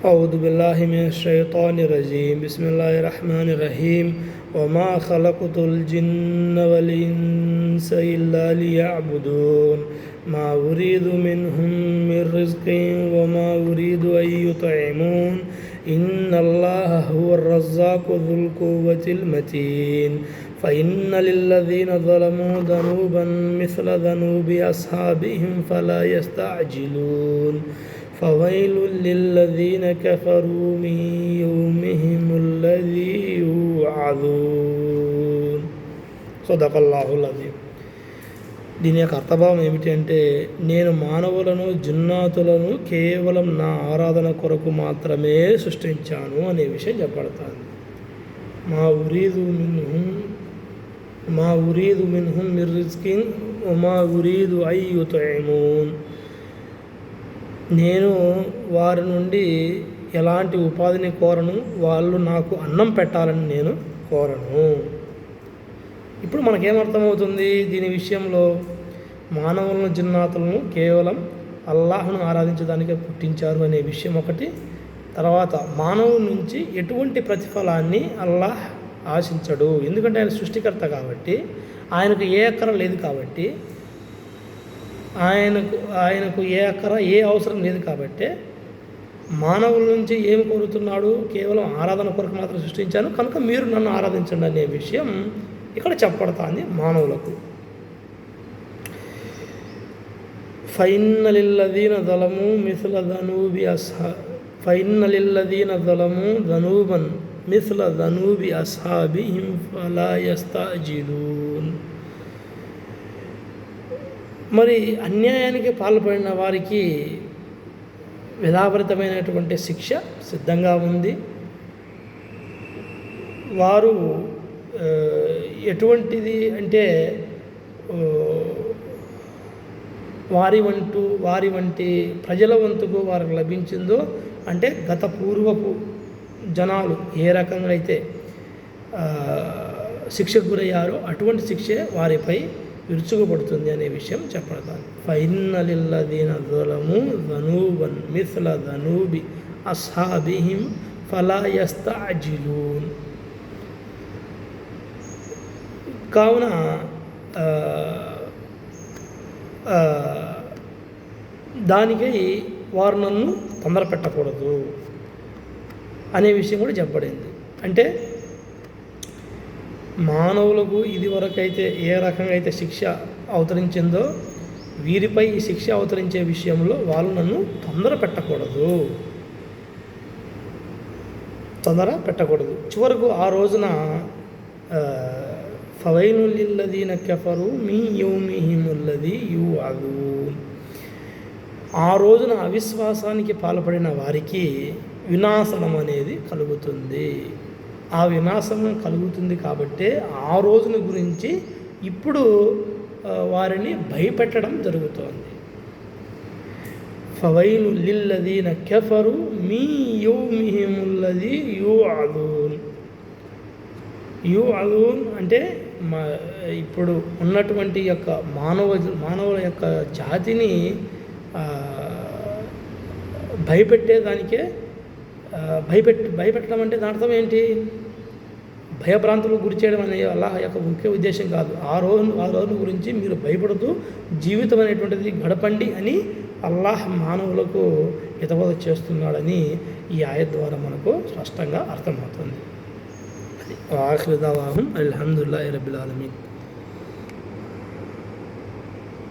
أعوذ بالله من الشيطان الرجيم بسم الله الرحمن الرحيم وما خلقت الجن والإنس إلا ليعبدون ما أريد منهم من رزق وما أريد أن يطعمون إن الله هو الرزاق ذو القوة المتين فإن للذين ظلموا ذنوبا مثل ذنوب أصحابهم فلا يستعجلون فويل للذين كفروا من يومهم الذي يوعظون صدق الله العظيم. దీని యొక్క అర్థభావం ఏమిటి అంటే, నేను మానవులను జిన్నాతులను కేవలం నా ఆరాధన కొరకు మాత్రమే సృష్టించాను అనే విషయం చెప్పబడతాను. మా ఉరీదు మిన్హుం మిర్ రిజ్కిన్ వమా ఉరీదు అన్ యుత్ఇమూన్. నేను వారి నుండి ఎలాంటి ఉపాధిని కోరను, వాళ్ళు నాకు అన్నం పెట్టాలని నేను కోరను. ఇప్పుడు మనకేమర్థమవుతుంది దీని విషయంలో? మానవులను జిన్నాతులను కేవలం అల్లాహ్ను ఆరాధించడానికే పుట్టించారు అనే విషయం ఒకటి. తర్వాత మానవుల నుంచి ఎటువంటి ప్రతిఫలాన్ని అల్లాహ్ ఆశించడు, ఎందుకంటే ఆయన సృష్టికర్త కాబట్టి, ఆయనకు ఏ అక్కర లేదు కాబట్టి, ఆయనకు ఏ అవసరం లేదు కాబట్టి మానవుల నుంచి ఏమి కోరుతున్నాడు? కేవలం ఆరాధన కొరకు మాత్రం సృష్టించాను కనుక మీరు నన్ను ఆరాధించండి అనే విషయం ఇక్కడ చెప్పబడుతుంది మానవులకు. ఫైన్న లిల్లదీన ظلموا مثل ذنوب أصحابهم فلا يستعجلون. మరి అన్యాయానికి పాల్పడిన వారికి విధాభరితమైనటువంటి శిక్ష సిద్ధంగా ఉంది. వారు ఎటువంటిది అంటే, వారి వంటి ప్రజల వంతుకు వారికి లభించిందో, అంటే గత పూర్వపు జనాలు ఏ రకంగా అయితే శిక్షకు గురయ్యారో అటువంటి శిక్షే వారిపై విరుచుకుపడుతుంది అనే విషయం చెప్పబడతాను. ఫైన్న లిల్లదీన ظلموا ذنوبا مثل ذنوب أصحابهم فلا يستعجلون. కావున దానికై వారు నన్ను తొందర పెట్టకూడదు అనే విషయం కూడా చెప్పబడింది. అంటే మానవులకు ఇదివరకైతే ఏ రకంగా అయితే శిక్ష అవతరించిందో, వీరిపై ఈ శిక్ష అవతరించే విషయంలో వాళ్ళు నన్ను తొందర పెట్టకూడదు. చివరకు ఆ రోజున ఫవైలుల్ లిల్లదీన కఫరు మిన్ యౌమిహిముల్లదీ యూఅదూన్. ఆ రోజున అవిశ్వాసానికి పాల్పడిన వారికి వినాశనం అనేది కలుగుతుంది. ఆ వినాశం కలుగుతుంది కాబట్టే ఆ రోజున గురించి ఇప్పుడు వారిని భయపెట్టడం జరుగుతోంది. ఫవైలుల్ లిల్లదీన కఫరు మిన్ యౌమిహిముల్లదీ యూఅదూన్ అంటే ఇప్పుడు ఉన్నటువంటి యొక్క మానవుల యొక్క జాతిని భయపెట్టేదానికే భయపెట్టడం అంటే దాని అర్థం ఏంటి? భయభ్రాంతులకు గురి చేయడం అనే అల్లాహ్ యొక్క ముఖ్య ఉద్దేశం కాదు. ఆ రోజు గురించి మీరు భయపడుతూ జీవితం అనేటువంటిది గడపండి అని అల్లాహ్ మానవులకు హితబోధ చేస్తున్నాడని ఈ ఆయత్ ద్వారా మనకు స్పష్టంగా అర్థమవుతుంది. ఆఖిరు దావాహుం అల్హమ్దులిల్లాహి రబ్బిల్ ఆలమీన్.